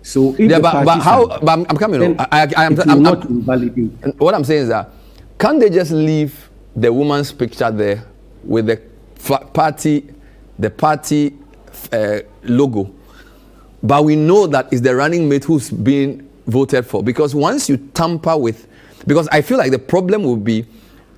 So if but how? But I'm coming. I'm not invalidate. What I'm saying is that can't they just leave the woman's picture there with the party logo, but we know that it's the running mate who's being voted for, because once you tamper with, because I feel like the problem will be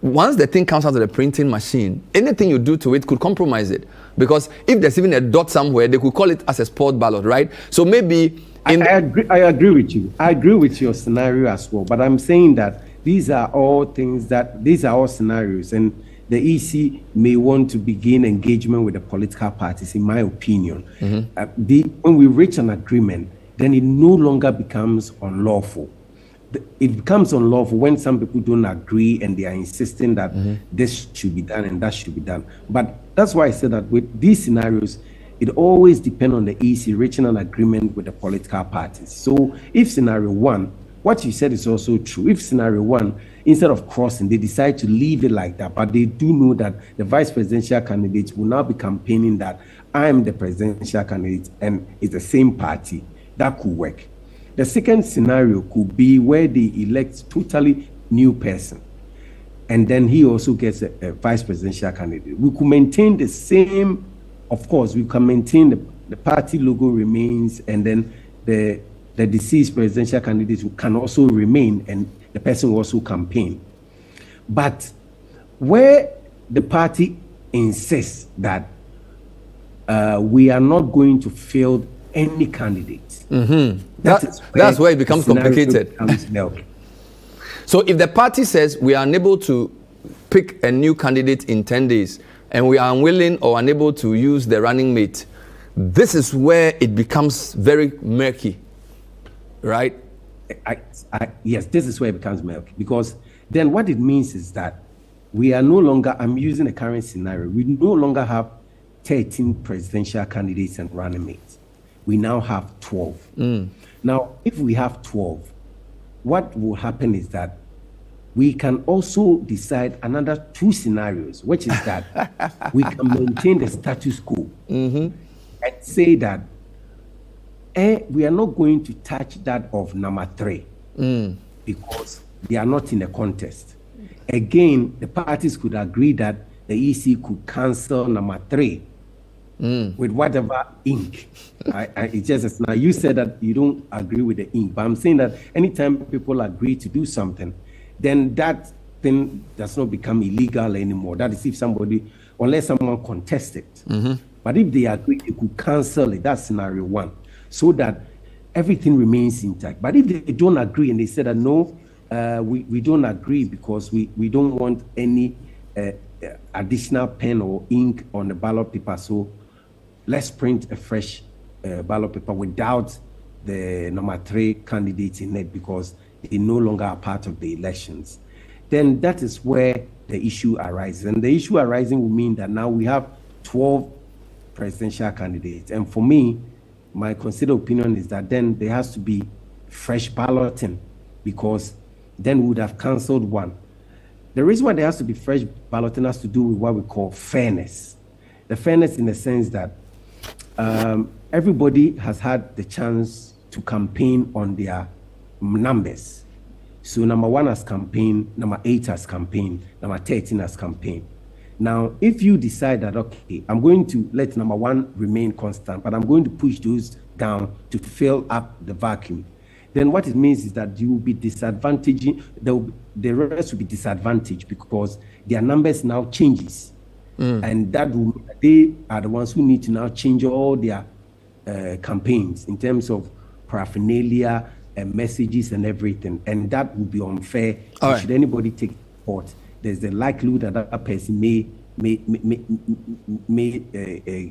once the thing comes out of the printing machine, anything you do to it could compromise it, because if there's even a dot somewhere, they could call it as a sport ballot, right? So maybe I agree with you. I agree with your scenario as well, but I'm saying that these are all scenarios, and the EC may want to begin engagement with the political parties, in my opinion. When we reach an agreement, then it no longer becomes unlawful. It becomes unlawful when some people don't agree and they are insisting that this should be done and that should be done. But that's why I said that with these scenarios, it always depends on the EC reaching an agreement with the political parties. So if scenario one, what you said is also true. If scenario one, instead of crossing, they decide to leave it like that, but they do know that the vice presidential candidate will now be campaigning that I am the presidential candidate and it's the same party, that could work. The second scenario could be where they elect totally new person, and then he also gets a vice presidential candidate. We could maintain the same, of course, we can maintain the party logo remains, and then the deceased presidential candidate can also remain, and the person will also campaign. But where the party insists that we are not going to field any candidates, that's where it becomes complicated. So if the party says we are unable to pick a new candidate in 10 days, and we are unwilling or unable to use the running mate, this is where it becomes very murky, right? Yes, this is where it becomes murky, because then what it means is that we are no longer, I'm using the current scenario, we no longer have 13 presidential candidates and running mates. We now have 12. Now, if we have 12, what will happen is that we can also decide another 2 scenarios, which is that we can maintain the status quo and say that we are not going to touch that of number 3 because they are not in a contest. Again, the parties could agree that the EC could cancel number 3 with whatever ink. It's just now you said that you don't agree with the ink, but I'm saying that anytime people agree to do something, then that thing does not become illegal anymore. That is if somebody, unless someone contests it. But if they agree, they could cancel it. That's scenario 1, so that everything remains intact. But if they don't agree and they say that no, we don't agree because we don't want any additional pen or ink on the ballot paper, so let's print a fresh ballot paper without the number 3 candidates in it because they no longer are part of the elections. Then that is where the issue arises. And the issue arising will mean that now we have 12 presidential candidates. And for me, my considered opinion is that then there has to be fresh balloting, because then we would have cancelled one. The reason why there has to be fresh balloting has to do with what we call fairness. The fairness in the sense that everybody has had the chance to campaign on their numbers. So number 1 has campaigned, number 8 has campaigned, number 13 has campaigned. Now, if you decide that, okay, I'm going to let number 1 remain constant, but I'm going to push those down to fill up the vacuum, then what it means is that you will be disadvantaging, the rest will be disadvantaged because their numbers now changes. And that will, they are the ones who need to now change all their campaigns in terms of paraphernalia and messages and everything. And that would be unfair. Right. Should anybody take support, there's the likelihood that that person may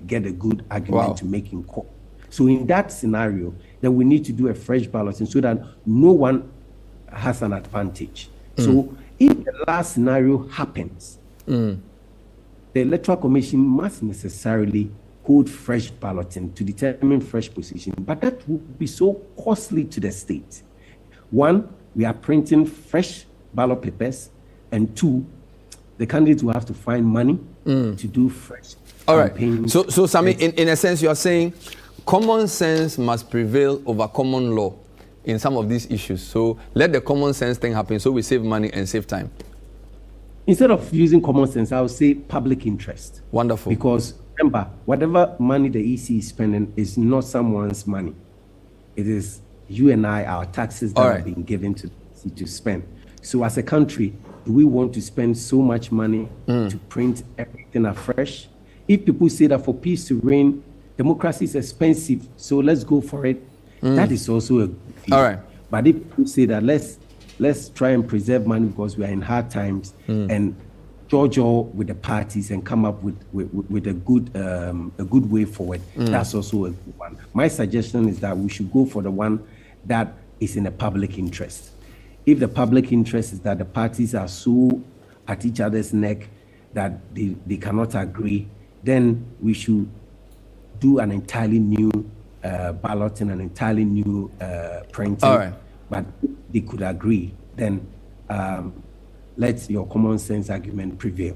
get a good argument to make in court. So in that scenario, then we need to do a fresh balloting so that no one has an advantage. So if the last scenario happens, the Electoral Commission must necessarily hold fresh balloting to determine fresh position, but that would be so costly to the state. 1, we are printing fresh ballot papers, and 2, the candidates will have to find money to do fresh campaigns. So Sammy, in a sense, you are saying common sense must prevail over common law in some of these issues. So let the common sense thing happen so we save money and save time. Instead of using common sense, I would say public interest. Wonderful. Because remember, whatever money the EC is spending is not someone's money. It is you and I, our taxes that are being given to the EC to spend. So as a country, do we want to spend so much money to print everything afresh? If people say that for peace to reign, democracy is expensive, so let's go for it, that is also a good thing. All right. But if people say that let's try and preserve money because we are in hard times and judge with the parties and come up with a good way forward, that's also a good one. My suggestion is that we should go for the one that is in the public interest. If the public interest is that the parties are so at each other's neck that they cannot agree, then we should do an entirely new balloting, an entirely new printing. All right. But if they could agree, then let your common sense argument prevail.